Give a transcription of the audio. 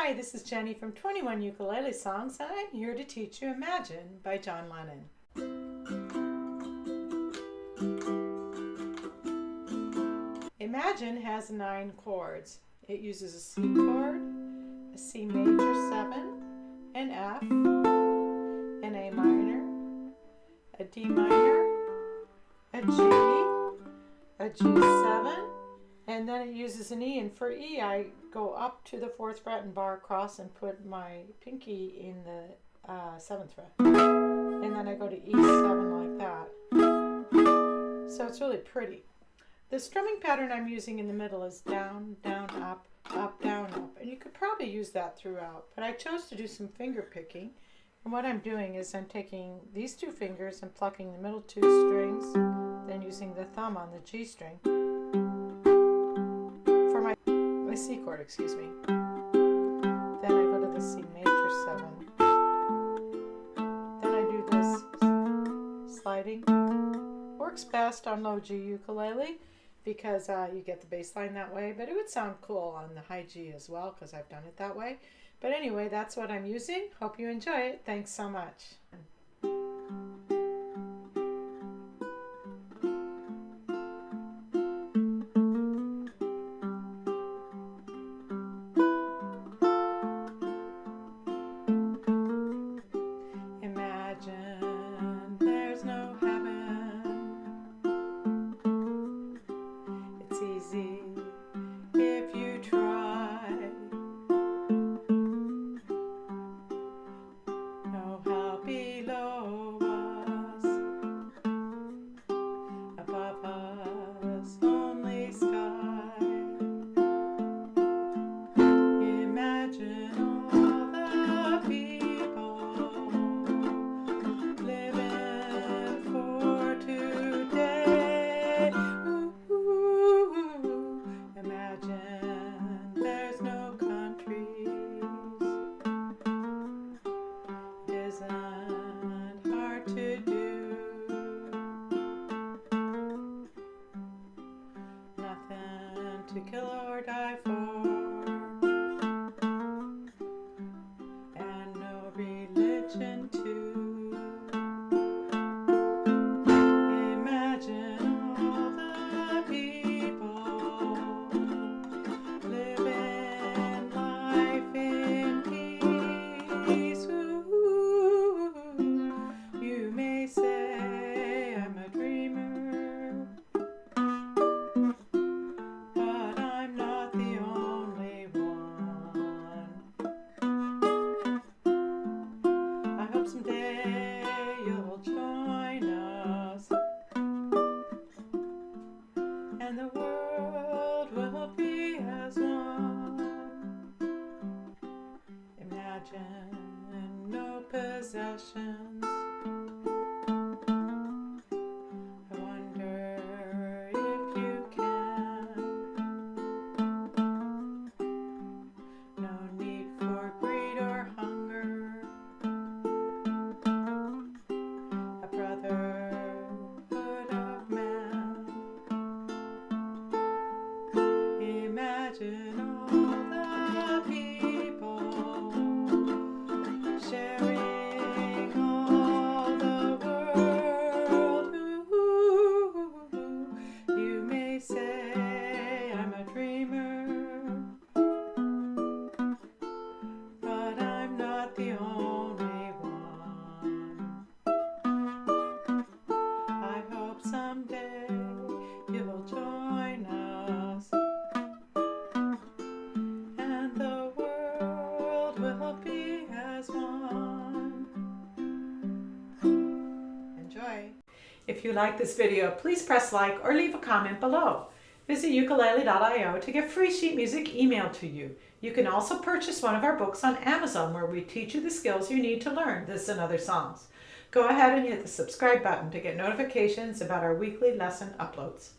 Hi, this is Jenny from 21 Ukulele Songs, and I'm here to teach you Imagine by John Lennon. Imagine has 9 chords. It uses a C chord, a C major 7, an F, an A minor, a D minor, a G, a G7, and then it uses an E. And for E, I go up to the 4th fret and bar across and put my pinky in the 7th fret. And then I go to E7 like that. So it's really pretty. The strumming pattern I'm using in the middle is down, down, up, up, down, up. And you could probably use that throughout. But I chose to do some finger picking. And what I'm doing is I'm taking these 2 fingers and plucking the middle 2 strings, then using the thumb on the G string for my C chord, excuse me. Then I go to the C major 7. Then I do this sliding. Works best on low G ukulele because you get the bass line that way, but it would sound cool on the high G as well because I've done it that way. But anyway, that's what I'm using. Hope you enjoy it. Thanks so much. Imagine there's no heaven. It's easy if you try. No hell below us, above us only sky. Imagine all the people living for today. Ooh, imagine there's no countries. It isn't hard to do. Nothing to kill or die for, and no religion too. Imagine all the people living life in peace. Ooh, you may say I'm a dreamer, but I'm not the only one. I hope someday you'll join us, and the world will be as one. Imagine no possessions. I wonder if you can. No need for greed or hunger. A brotherhood of man. Imagine all the people sharing all the world. Ooh, you may say I'm a dreamer, but I'm not the only one. I hope someday you'll join us, and the world will be as one. Enjoy. If you like this video, please press like or leave a comment below. Visit ukulele.io to get free sheet music emailed to you. You can also purchase one of our books on Amazon, where we teach you the skills you need to learn this and other songs. Go ahead and hit the subscribe button to get notifications about our weekly lesson uploads.